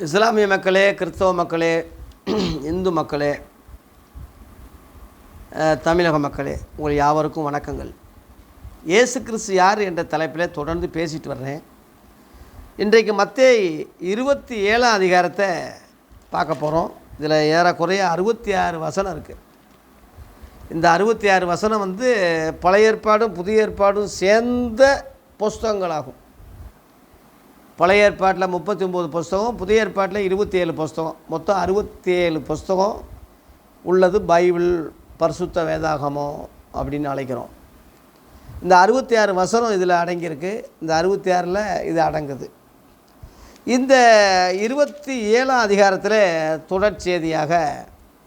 இஸ்லாமிய மக்களே, கிறிஸ்தவ மக்களே, இந்து மக்களே, தமிழக மக்களே, உங்கள் யாவருக்கும் வணக்கங்கள். இயேசு கிறிஸ்து யார் என்ற தலைப்பில் தொடர்ந்து பேசிட்டு வர்றேன். இன்றைக்கு மத்தேயு 27ஆம் அதிகாரத்தை பார்க்க போகிறோம். இதில் ஏறக்குறைய 66 வசனம் இருக்குது. இந்த 66 வசனம் பழைய ஏற்பாடும் புதிய ஏற்பாடும் சேர்ந்த புஸ்தகங்களாகும். பழைய ஏற்பாட்டில் 39 புஸ்தகம், புதிய ஏற்பாட்டில் 27 புஸ்தகம், மொத்தம் 67 புஸ்தகம் உள்ளது பைபிள், பரிசுத்த வேதாகமம் அப்படின்னு அழைக்கிறோம். இந்த 66 வசனம் இதில் அடங்கியிருக்கு. இந்த 66ல் இது அடங்குது. இந்த 27ஆம் அதிகாரத்தில் தொடர்ச்செய்தியாக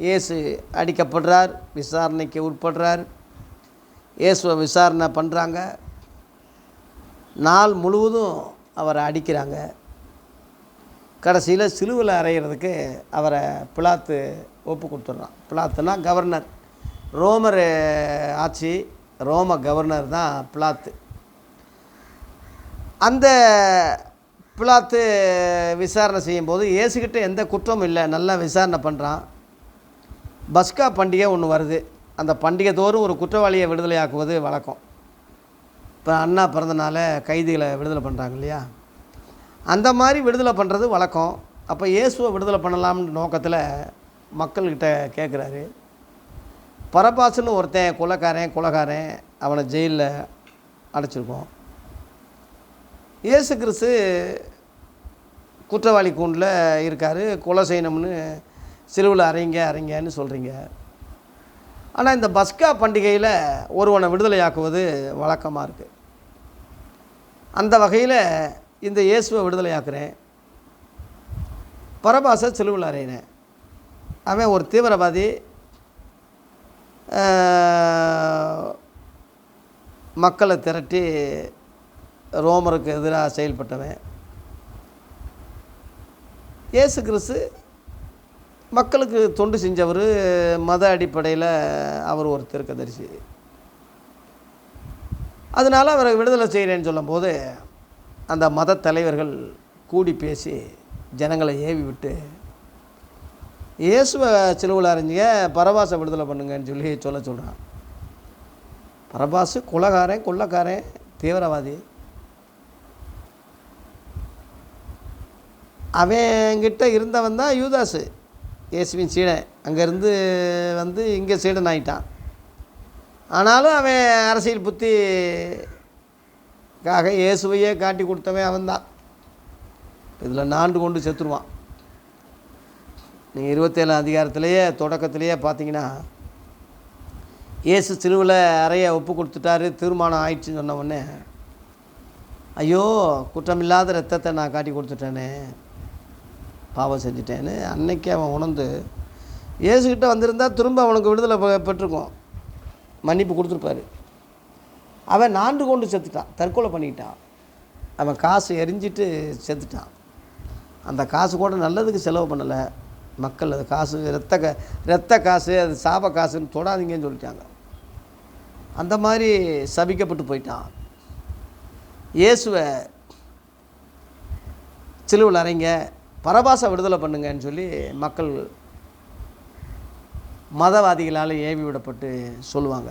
இயேசு அடிக்கப்படுறார், விசாரணைக்கு உட்படுறார். இயேசுவை விசாரணை பண்ணுறாங்க. நாள் முழுவதும் அவரை அடிக்கிறாங்க. கடைசியில் சிலுவையில் அறையிறதுக்கு அவரை பிலாத்து ஒப்பு கொடுத்துட்றான். பிலாத்துனா கவர்னர், ரோமர் ஆட்சி, ரோம கவர்னர் தான் பிலாத்து. அந்த பிலாத்து விசாரணை செய்யும்போது இயேசுக்கிட்ட எந்த குற்றமும் இல்லை, நல்லா விசாரணை பண்ணுறான். பஸ்கா பண்டிகை ஒன்று வருது. அந்த பண்டிகை தோறும் ஒரு குற்றவாளியை விடுதலையாக்குவது வழக்கம். இப்போ அண்ணா பிறந்தனால கைதிகளை விடுதலை பண்ணுறாங்க இல்லையா, அந்த மாதிரி விடுதலை பண்ணுறது வழக்கம். அப்போ இயேசுவை விடுதலை பண்ணலாம்னு நோக்கத்தில் மக்கள்கிட்ட கேட்குறாரு. பரபாசுன்னு ஒருத்தன் கொலைகாரன், அவனை ஜெயிலில் அடைச்சிருக்கோம். இயேசு கிறிஸ்து குற்றவாளி கூண்டில் இருக்கார், கொலை செய்யணும்னு சிலுவையில் அறைங்கன்னு சொல்கிறீங்க. ஆனால் இந்த பஸ்கா பண்டிகையில் ஒருவனை விடுதலையாக்குவது வழக்கமாக இருக்குது. அந்த வகையில் இந்த இயேசுவை விடுதலையாக்குறேன், பரபாசை சிலுவையில் அறையினேன். அவன் ஒரு தீவிரவாதி, மக்களை திரட்டி ரோமருக்கு எதிராக செயல்பட்டவன். இயேசு கிறிஸ்து மக்களுக்கு தொண்டு செஞ்சவர், மத அடிப்படையில் அவர் ஒரு தீர்க்கதரிசி. அதனால் அவரை விடுதலை செய்கிறேன்னு சொல்லும்போது அந்த மத தலைவர்கள் கூடி பேசி ஜனங்களை ஏவி விட்டு இயேசுவை சிலுவையில் அறைஞ்சிங்க, பரபாசை விடுதலை பண்ணுங்கன்னு சொல்கிறான். பரபாசு கொள்ளைக்காரன், தீவிரவாதி. அவங்கிட்ட இருந்தவன் தான் யூதாசு, இயேசுவின் சீடன். அங்கேருந்து இங்கே சீடன் ஆகிட்டான். ஆனாலும் அவன் அரசியல் புத்திக்காக இயேசுவையே காட்டி கொடுத்தவன் அவன்தான். இதில் நாண்டு கொண்டு செத்துருவான். நீங்கள் 27ஆம் அதிகாரத்திலேயே தொடக்கத்திலேயே பார்த்தீங்கன்னா, இயேசு சிலுவையில் அறைய ஒப்பு கொடுத்துட்டாரு, தீர்மானம் ஆயிடுச்சுன்னு சொன்ன உடனே, ஐயோ குற்றமில்லாத ரத்தத்தை நான் காட்டி கொடுத்துட்டேனே, பாவம் செஞ்சுட்டேன்னு அன்னைக்கு அவன் உணர்ந்து இயேசுக்கிட்ட வந்திருந்தால் திரும்ப அவனுக்கு விடுதலை பெற்றிருக்கோம், மன்னிப்பு கொடுத்துருப்பாரு. அவன் நாண்டு கொண்டு செத்துட்டான், தற்கொலை பண்ணிக்கிட்டான். அவன் காசு எரிஞ்சிட்டு செத்துட்டான். அந்த காசு கூட நல்லதுக்கு செலவு பண்ணலை. மக்கள் அது காசு இரத்த காசு, அது சாப காசுன்னு தொடாதீங்கன்னு சொல்லிட்டாங்க. அந்த மாதிரி சபிக்கப்பட்டு போயிட்டான். இயேசுவை சிலுவையில் அறைங்க, பரபாசை விடுதலை பண்ணுங்கன்னு சொல்லி மக்கள் மதவாதிகளால் ஏவி விடப்பட்டு சொல்லுவாங்க.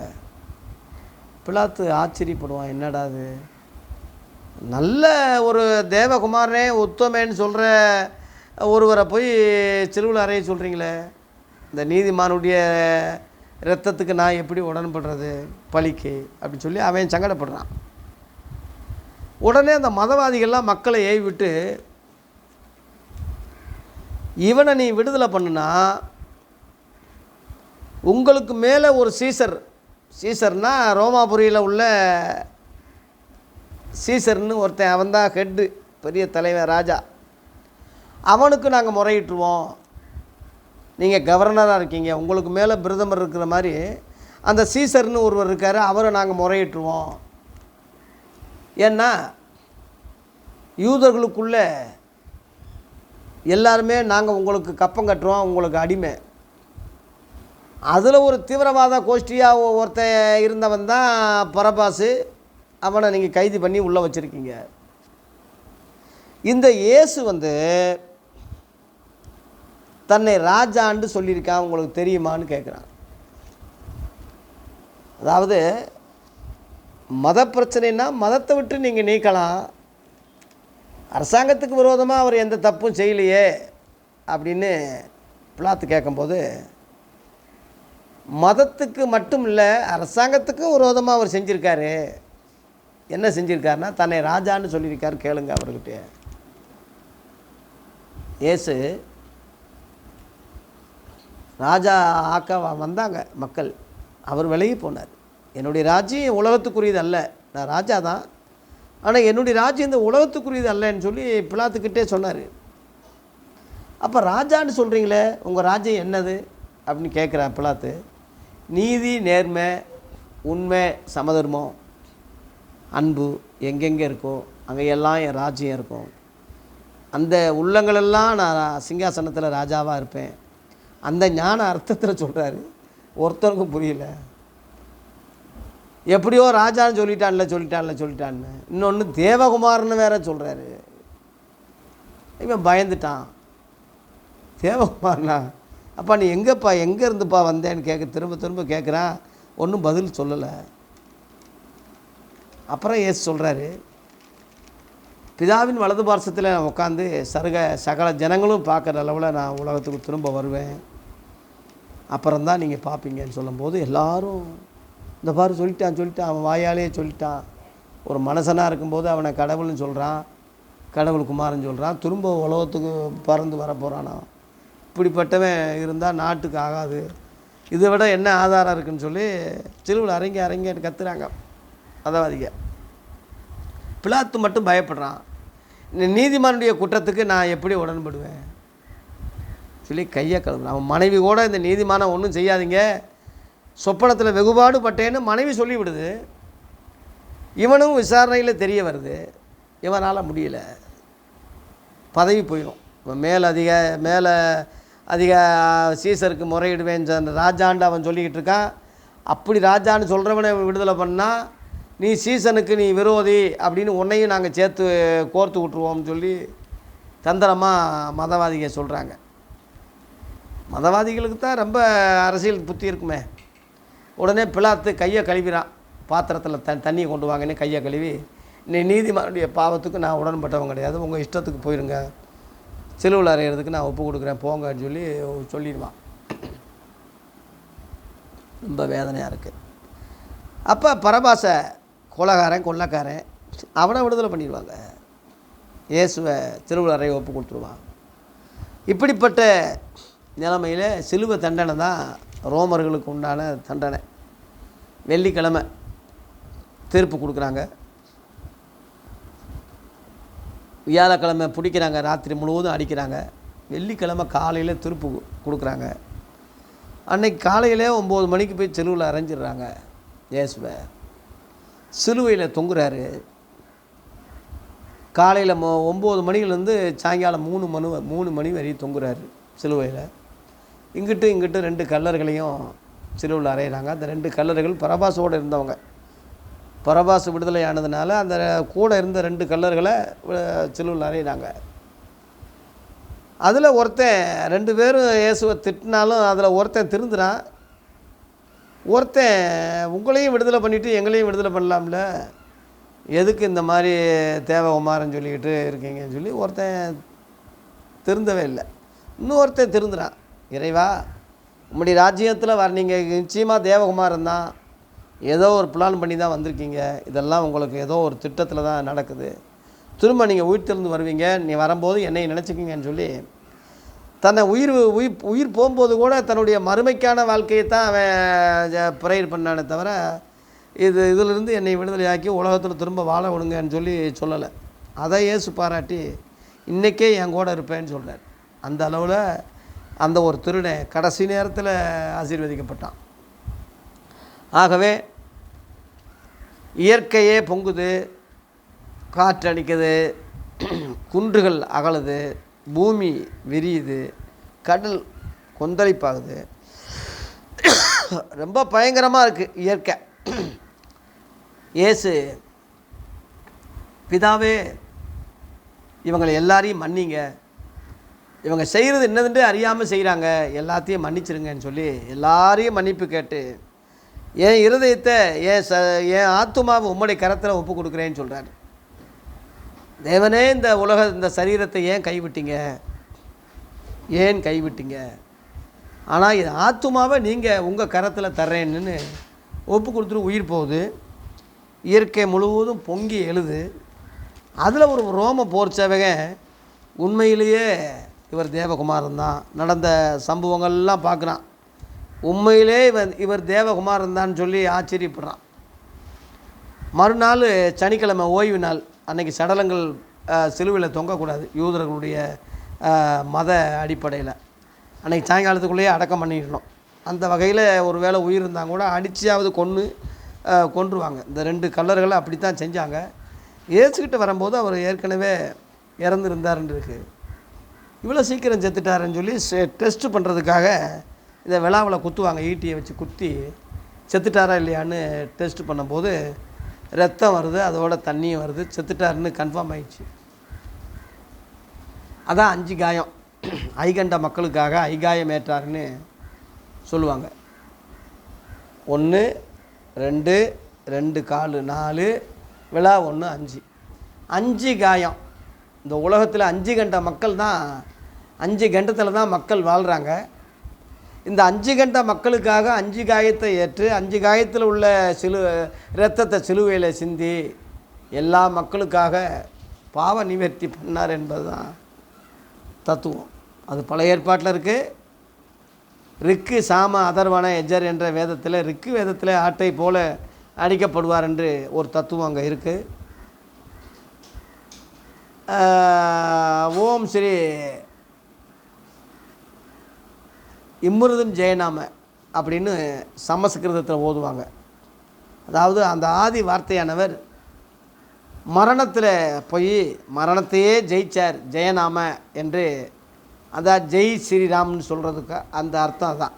பிலாத்து ஆச்சரியப்படுவான், என்னடா அது, நல்ல ஒரு தேவகுமாரனே உத்தமேன்னு சொல்கிற ஒருவரை போய் சிலுவையில் அறைய சொல்கிறீங்களே, இந்த நீதிமானுடைய இரத்தத்துக்கு நான் எப்படி உடன்படுறது பழிக்கு அப்படின்னு சொல்லி அவன் சங்கடப்படுறான். உடனே அந்த மதவாதிகள்லாம் மக்களை ஏவி விட்டு, இவனை நீ விடுதலை பண்ணுனா உங்களுக்கு மேலே ஒரு சீசர்னா ரோமாபுரியில் உள்ள சீசர்னு ஒருத்தன், அவன்தான் ஹெட்டு, பெரிய தலைவர், ராஜா. அவனுக்கு நாங்கள் முறையிட்டுருவோம். நீங்கள் கவர்னராக இருக்கீங்க, உங்களுக்கு மேலே பிரதமர் இருக்கிற மாதிரி அந்த சீசர்னு ஒருவர் இருக்கார், அவரை நாங்கள் முறையிட்டுருவோம். ஏன்னா யூதர்களுக்குள்ளே எல்லாருமே நாங்கள் உங்களுக்கு கப்பம் கட்டுறோம், உங்களுக்கு அடிமை. அதில் ஒரு தீவிரவாத கோஷ்டியாக ஒருத்தன் இருந்தவன் தான் பரபாசு. அவனை நீங்கள் கைது பண்ணி உள்ளே வச்சுருக்கீங்க. இந்த இயேசு தன்னை ராஜான்னு சொல்லியிருக்கான், உங்களுக்கு தெரியுமான்னு கேட்குறான். அதாவது மத பிரச்சனைன்னா மதத்தை விட்டு நீங்கள் நீக்கலாம், அரசாங்கத்துக்கு விரோதமாக அவர் எந்த தப்பும் செய்யலையே அப்படின்னு பிலாத்து கேட்கும்போது, மதத்துக்கு மட்டும் இல்லை அரசாங்கத்துக்கும் விரோதமாக அவர் செஞ்சுருக்காரு. என்ன செஞ்சுருக்காருன்னா தன்னை ராஜான்னு சொல்லியிருக்காரு, கேளுங்க அவர்கிட்ட. இயேசு ராஜா ஆக்க வந்தாங்க மக்கள், அவர் விலகி போனார். என்னுடைய ராஜ்யம் உலகத்துக்குரியது அல்ல, நான் ராஜா தான், ஆனால் என்னுடைய ராஜ்யம் இந்த உலகத்துக்குரியது அல்லன்னு சொல்லி பிலாத்துக்கிட்டே சொன்னார். அப்போ ராஜான்னு சொல்கிறீங்களே, உங்கள் ராஜ்யம் என்னது அப்படின்னு கேட்குறான் பிலாத்து. நீதி, நேர்மை, உண்மை, சமதர்மம், அன்பு எங்கெங்கே இருக்கோ அங்கே எல்லாம் என் ராஜ்யம் இருக்கும். அந்த உள்ளங்களெல்லாம் நான் சிங்காசனத்தில் ராஜாவாக இருப்பேன். அந்த ஞான அர்த்தத்தில் சொல்கிறாரு. ஒருத்தருக்கும் புரியல. எப்படியோ ராஜான்னு சொல்லிட்டான்னு இன்னொன்று தேவகுமார்னு வேற சொல்கிறாரு. இவன் பயந்துட்டான். தேவகுமார்னா அப்பா நீ எங்கேப்பா எங்கே இருந்துப்பா வந்தேன்னு திரும்ப திரும்ப கேட்குறான். ஒன்றும் பதில் சொல்லலை. அப்புறம் இயேசு சொல்கிறாரு, பிதாவின் வலது பார்சத்தில் நான் உட்காந்து சகல ஜனங்களும் பார்க்குற அளவில் நான் உலகத்துக்கு திரும்ப வருவேன், அப்புறம்தான் நீங்கள் பார்ப்பீங்கன்னு சொல்லும்போது எல்லாரும் இந்த பாரு சொல்லிட்டான், அவன் வாயாலே சொல்லிட்டான். ஒரு மனுஷனாக இருக்கும்போது அவனை கடவுள்னு சொல்கிறான், கடவுள் குமாரன் சொல்கிறான், திரும்ப உலகத்துக்கு பறந்து வர போகிறானா. இப்படிப்பட்டவன் இருந்தால் நாட்டுக்கு ஆகாது, இதை விட என்ன ஆதாரம் இருக்குன்னு சொல்லி சிலுவையில் அரங்க கத்துறாங்க மதவாதிக. பிலாத்து மட்டும் பயப்படுறான். நீதிமானுடைய குற்றத்துக்கு நான் எப்படி உடன்படுவேன் சொல்லி கையை கழுவுறான். அவன் மனைவி கூட இந்த நீதிமான ஒன்றும் செய்யாதீங்க, சொப்பனத்தில் வெகுபாடு பட்டேன்னு மனைவி சொல்லிவிடுது. இவனும் விசாரணையில் தெரிய வருது, இவனால் முடியல, பதவி போயிடும். மேலே அதிக சீசருக்கு முறையிடுவேன் ராஜாண்டு அவன் சொல்லிக்கிட்டு இருக்கான். அப்படி ராஜான்னு சொல்கிறவனை விடுதலை பண்ணால் நீ சீசனுக்கு நீ விரோதி அப்படின்னு உன்னையும் நாங்கள் சேர்த்து கோர்த்து விட்ருவோம்னு சொல்லி தந்திரமாக மதவாதிக சொல்கிறாங்க. மதவாதிகளுக்கு தான் ரொம்ப அரசியல் புத்தி இருக்குமே. உடனே பிலாத்து கையை கழுவிறான். பாத்திரத்தில் தண்ணியை கொண்டு வாங்கன்னு கையை கழுவி, நீதிமானுடைய பாவத்துக்கு நான் உடன்பட்டவன் கிடையாது, உங்கள் இஷ்டத்துக்கு போயிருங்க, சிலுவையில் அறையிறதுக்கு நான் ஒப்பு கொடுக்குறேன் போங்கன்னு சொல்லிடுவான். ரொம்ப வேதனையாக இருக்குது. அப்போ பரபாச கொள்ளக்காரன் அவனை விடுதலை பண்ணிடுவாங்க. இயேசுவை சிலுவையில் அறையை ஒப்பு கொடுத்துருவான். இப்படிப்பட்ட நிலைமையில் சிலுவை தண்டனை தான் ரோமர்களுக்கு உண்டான தண்டனை. வெள்ளிக்கிழமை தீர்ப்பு கொடுக்குறாங்க, வியாழக்கிழமை பிடிக்கிறாங்க, ராத்திரி முழுவதும் அடிக்கிறாங்க, வெள்ளிக்கிழமை காலையில் தீர்ப்பு கொடுக்குறாங்க. அன்னைக்கு காலையிலே 9 மணிக்கு போய் சிலுவையில் அரைஞ்சிடுறாங்க. இயேசுவை சிலுவையில் தொங்குறாரு. காலையில் 9 மணிலேருந்து சாயங்காலம் 3 மணி வரையும் தொங்குறாரு சிலுவையில். இங்கிட்டு 2 கல்லர்களையும் சிலுவையில் அறையிறாங்க. அந்த 2 கல்லர்கள் பரபாசோடு இருந்தவங்க. பரபாசு விடுதலை ஆனதுனால அந்த கூட இருந்த 2 கல்லர்களை சிலுவையில் அறையிறாங்க. அதில் ஒருத்தன் 2 பேரும் இயேசுவை திட்டினாலும் அதில் ஒருத்தன் திருந்துறான். ஒருத்தன் உங்களையும் விடுதலை பண்ணிவிட்டு எங்களையும் விடுதலை பண்ணலாம்ல, எதுக்கு இந்த மாதிரி தேவகுமாரன்னு சொல்லிக்கிட்டு இருக்கீங்கன்னு சொல்லி ஒருத்தன் திருந்தவே இல்லை. இன்னொருத்தன் திருந்துறான். இறைவா, உம்முடைய ராஜ்யத்தில் நீங்கள் நிச்சயமாக தேவகுமாரன் தான், ஏதோ ஒரு பிளான் பண்ணி தான் வந்திருக்கீங்க, இதெல்லாம் உங்களுக்கு ஏதோ ஒரு திட்டத்தில் தான் நடக்குது, திரும்ப நீங்கள் உயிர்த்தெழுந்து வருவீங்க, நீ வரும்போது என்னை நினச்சிக்கிங்கன்னு சொல்லி தன்னை உயிர் போகும்போது கூட தன்னுடைய மறுமைக்கான வாழ்க்கையை தான் அவன் ப்ரேயர் பண்ணானே தவிர இதிலிருந்து என்னை விடுதலையாக்கி உலகத்தில் திரும்ப வாழ விடுங்கன்னு சொல்லலை. அதை இயேசு பாராட்டி இன்றைக்கே என் கூட இருப்பேன்னு சொல்கிறார். அந்த அளவில் அந்த ஒரு திருடன் கடைசி நேரத்தில் ஆசீர்வதிக்கப்பட்டான். ஆகவே இயற்கையே பொங்குது, காற்றடிக்குது, குன்றுகள் அகலுது, பூமி விரியுது, கடல் கொந்தளிப்பாகுது, ரொம்ப பயங்கரமாக இருக்குது இயற்கை. இயேசு, பிதாவே இவங்களை எல்லாரையும் மன்னிங்க, இவங்க செய்கிறது என்னதுன்னு அறியாமல் செய்கிறாங்க, எல்லாத்தையும் மன்னிச்சிருங்கன்னு சொல்லி எல்லாரையும் மன்னிப்பு கேட்டு என் இருதயத்தை என் ஆத்துமாவை உம்முடைய கரத்தில் ஒப்பு கொடுக்குறேன்னு சொல்கிறார். தேவனே, இந்த சரீரத்தை ஏன் கைவிட்டீங்க? ஆனால் இது ஆத்துமாவை நீங்கள் உங்கள் கரத்தில் தர்றேன்னு ஒப்பு கொடுத்துட்டு உயிர் போகுது. இயற்கை முழுவதும் பொங்கி எழுது. அதில் ஒரு ரோம போர்ச்சவங்க உண்மையிலேயே இவர் தேவகுமாரன் தான், நடந்த சம்பவங்கள்லாம் பார்க்குறான், உண்மையிலே இவர் தேவகுமாரன் தான் சொல்லி ஆச்சரியப்படுறான். மறுநாள் சனிக்கிழமை ஓய்வு நாள், அன்றைக்கி சடலங்கள் சிலுவையில் தொங்கக்கூடாது யூதர்களுடைய மத அடிப்படையில். அன்றைக்கி சாயங்காலத்துக்குள்ளேயே அடக்கம் பண்ணிடணும். அந்த வகையில் ஒரு வேளை உயிர் இருந்தாங்க கூட அடிச்சாவது கொன்றுவாங்க. இந்த 2 கல்லர்களை அப்படி தான் செஞ்சாங்க. ஏசுக்கிட்ட வரும்போது அவர் ஏற்கனவே இறந்துருந்தாருன்னு இருக்குது. இவ்வளோ சீக்கிரம் செத்துட்டாருன்னு சொல்லி டெஸ்ட்டு பண்ணுறதுக்காக இதை விழாவில் குத்துவாங்க, ஈட்டியை வச்சு குத்தி செத்துட்டாரா இல்லையான்னு டெஸ்ட்டு பண்ணும்போது ரத்தம் வருது, அதோட தண்ணியும் வருது, செத்துட்டாருன்னு கன்ஃபார்ம் ஆயிடுச்சு. அதான் 5 காயம். ஐகண்ட மக்களுக்காக ஐகாயம் ஏற்றாருன்னு சொல்லுவாங்க. 1 2 2 கால் 4 விழா 1 5 காயம். இந்த உலகத்தில் 5 கண்ட மக்கள் தான், 5 கண்டத்தில் தான் மக்கள் வாழ்கிறாங்க. இந்த 5 கண்ட மக்களுக்காக 5 காயத்தை ஏற்று 5 காயத்தில் உள்ள இரத்தத்தை சிலுவையில் சிந்தி எல்லா மக்களுக்காக பாவ நிவர்த்தி பண்ணார் என்பது தான் தத்துவம். அது பழைய ஏற்பாட்டில் இருக்குது. ரிக்கு சாம அதர்வன எஜர் என்ற வேதத்தில், ரிக்கு வேதத்தில் ஆட்டை போல அடிக்கப்படுவார் என்று ஒரு தத்துவம் அங்கே இருக்குது. ஓம் ஸ்ரீ இம்முருதன் ஜெயநாம அப்படின்னு சமஸ்கிருதத்தில் ஓதுவாங்க. அதாவது அந்த ஆதி வார்த்தையானவர் மரணத்தில் போய் மரணத்தையே ஜெயிச்சார், ஜெயநாம என்று. அதான் ஜெய் ஸ்ரீராம்னு சொல்கிறதுக்கு அந்த அர்த்தம் அதான்.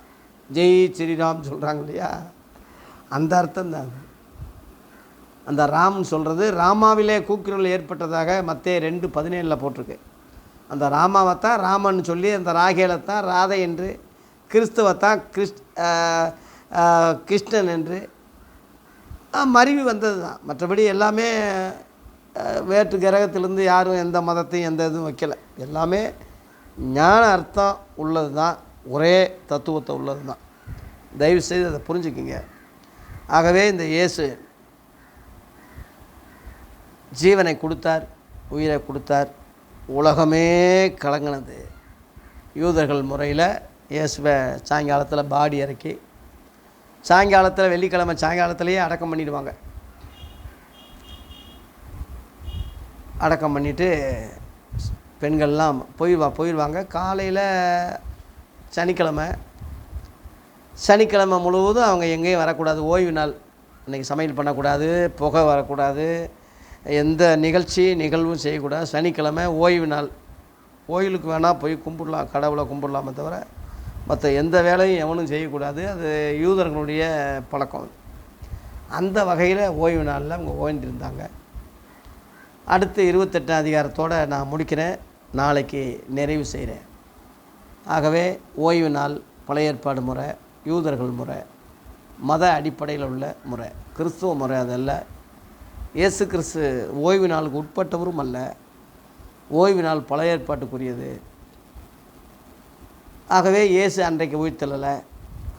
ஜெய் ஸ்ரீராம் சொல்கிறாங்க இல்லையா, அந்த அர்த்தம் தான். அந்த ராம்னு சொல்கிறது ராமாவிலே கூக்குரல் ஏற்பட்டதாக மத்தேயு 2:17 போட்டிருக்கு. அந்த ராமாவைத்தான் ராமன் சொல்லி, அந்த ராகேலைத்தான் ராதை என்று, கிறிஸ்துவத்தான் கிருஷ்ணன் என்று மருவி வந்தது தான். மற்றபடி எல்லாமே வேற்று கிரகத்திலேருந்து யாரும் எந்த மதத்தையும் எந்த இதுவும் வைக்கலை. எல்லாமே ஞான அர்த்தம் உள்ளது தான், ஒரே தத்துவத்தை உள்ளது தான். தயவுசெய்து அதை புரிஞ்சுக்கிங்க. ஆகவே இந்த இயேசு ஜீவனை கொடுத்தார், உயிரை கொடுத்தார். உலகமே கலங்கினது. யூதர்கள் முறையில் இயேசுவை சாயங்காலத்தில் பாடி இறக்கி சாயங்காலத்தில் வெள்ளிக்கிழமை சாயங்காலத்திலேயே அடக்கம் பண்ணிடுவாங்க. அடக்கம் பண்ணிவிட்டு பெண்கள்லாம் போயிடுவாங்க. காலையில் சனிக்கிழமை முழுவதும் அவங்க எங்கேயும் வரக்கூடாது, ஓய்வு நாள். அன்றைக்கி சமையல் பண்ணக்கூடாது, புகை வரக்கூடாது, எந்த நிகழ்வும் செய்யக்கூடாது. சனிக்கிழமை ஓய்வு நாள். கோயிலுக்கு வேணால் போய் கும்பிடலாம், கடவுளை கும்பிடலாமே தவிர மற்ற எந்த வேலையும் எவனும் செய்யக்கூடாது. அது யூதர்களுடைய பழக்கம். அந்த வகையில் ஓய்வு நாளில் அவங்க ஓய்ந்திருந்தாங்க. அடுத்து 28 அதிகாரத்தோடு நான் முடிக்கிறேன், நாளைக்கு நிறைவு செய்கிறேன். ஆகவே ஓய்வு நாள் பழைய ஏற்பாடு முறை, யூதர்கள் முறை, மத அடிப்படையில் உள்ள முறை, கிறிஸ்துவ முறை அதல்ல. இயேசு கிறிஸ்து ஓய்வு நாளுக்கு உட்பட்டவரும் அல்ல. ஓய்வு நாள் பழைய ஏற்பாட்டுக்குரியது. ஆகவே இயேசு அன்றைக்கு உயிர்த்தெழலை.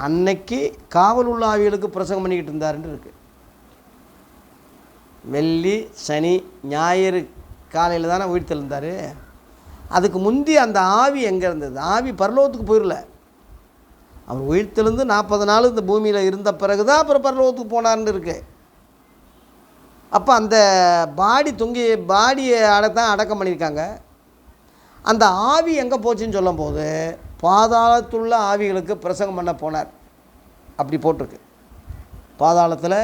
அன்னைக்கு காவல் உள்ள ஆவிகளுக்கு பிரசங்கம் பண்ணிக்கிட்டு இருந்தாருன்னு இருக்குது. வெள்ளி சனி ஞாயிறு காலையில் தானே உயிர்த்தெழுந்தார். அதுக்கு முந்தி அந்த ஆவி எங்கே இருந்தது? ஆவி பரலோகத்துக்கு போயிடல. அவர் உயிர்த்தெழுந்து 40 நாள் இந்த பூமியில் இருந்த பிறகு தான் அப்புறம் பரலோகத்துக்கு போனார்னு இருக்கு. அப்போ அந்த பாடியை தான் அடக்கம் பண்ணியிருக்காங்க. அந்த ஆவி எங்கே போச்சுன்னு சொல்லும் போது பாதாளத்துள்ள ஆவிகளுக்கு பிரசங்கம் பண்ண போனார் அப்படி போட்டிருக்கு. பாதாளத்தில்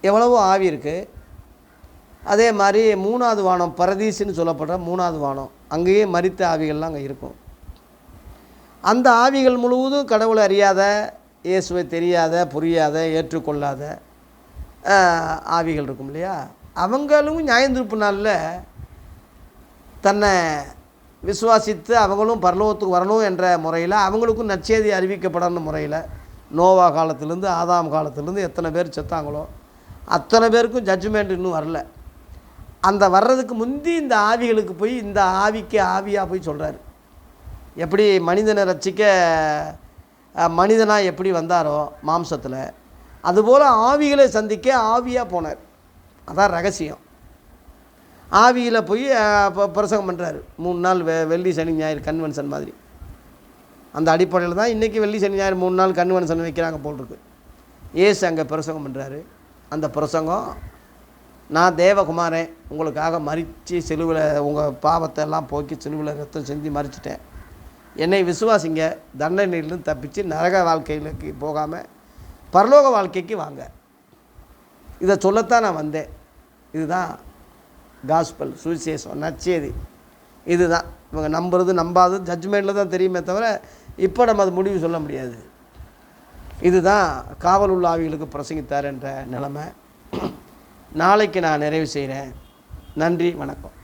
எவ்வளவோ ஆவி இருக்குது. அதே மாதிரி 3வது வானம், பரதீசுன்னு சொல்லப்படுற 3வது வானம், அங்கேயே மரித்த ஆவிகள்லாம் அங்கே இருக்கும். அந்த ஆவிகள் முழுவதும் கடவுளை அறியாத, இயேசுவை தெரியாத, புரியாத, ஏற்றுக்கொள்ளாத ஆவிகள் இருக்கும் இல்லையா. அவங்களும் நியாயந்தீர்ப்பு நாளில் தன்னை விசுவாசித்து அவங்களும் பரலோகத்துக்கு வரணும் என்ற முறையில், அவங்களுக்கும் நற்செய்தி அறிவிக்கப்படணும் முறையில், நோவா காலத்திலேருந்து ஆதாம் காலத்திலேருந்து எத்தனை பேர் செத்தாங்களோ அத்தனை பேருக்கும் ஜட்ஜ்மெண்ட் இன்னும் வரல. அந்த வர்றதுக்கு முந்தி இந்த ஆவிகளுக்கு போய், இந்த ஆவிக்கு ஆவியாக போய் சொல்கிறார். எப்படி மனிதனை ரட்சிக்க மனிதனாக எப்படி வந்தாரோ மாம்சத்தில், அதுபோல் ஆவிகளை சந்திக்க ஆவியாக போனார். அதான் ரகசியம். ஆவியில் போய் பிரசங்கம் பண்ணுறாரு 3 நாள். வெள்ளி சனி ஞாயிறு கன்வென்ஷன் மாதிரி. அந்த அடிப்படையில் தான் இன்றைக்கி வெள்ளி சனி ஞாயிறு 3 நாள் கன்வென்ஷன் வைக்கிறாங்க போல் இருக்கு. ஏசு அங்கே பிரசங்கம் பண்ணுறாரு. அந்த பிரசங்கம், நான் தேவகுமாரன், உங்களுக்காக மரித்து சிலுவில் உங்கள் பாவத்தை எல்லாம் போக்கி சிலுவில் ரத்தம் செஞ்சு மறிச்சிட்டேன். என்னை விசுவாசிங்க, தண்டனையிலிருந்து தப்பிச்சு நரக வாழ்க்கையிலுக்கு போகாமல் பரலோக வாழ்க்கைக்கு வாங்க. இதை சொல்லத்தான் நான் வந்தேன். இதுதான் காஸ்பல், சுவிசேஷம், நற்செய்தி. இதுதான் இவங்க நம்புறது நம்பாதது ஜட்ஜ்மெண்ட்டில் தான் தெரியுமே தவிர இப்போ நம்ம அது முடிவு சொல்ல முடியாது. இதுதான் காவல் உள்ள ஆவிகளுக்கு பிரசங்கித்தார் என்ற நிலைமை. நாளைக்கு நான் நிறைவு செய்கிறேன். நன்றி, வணக்கம்.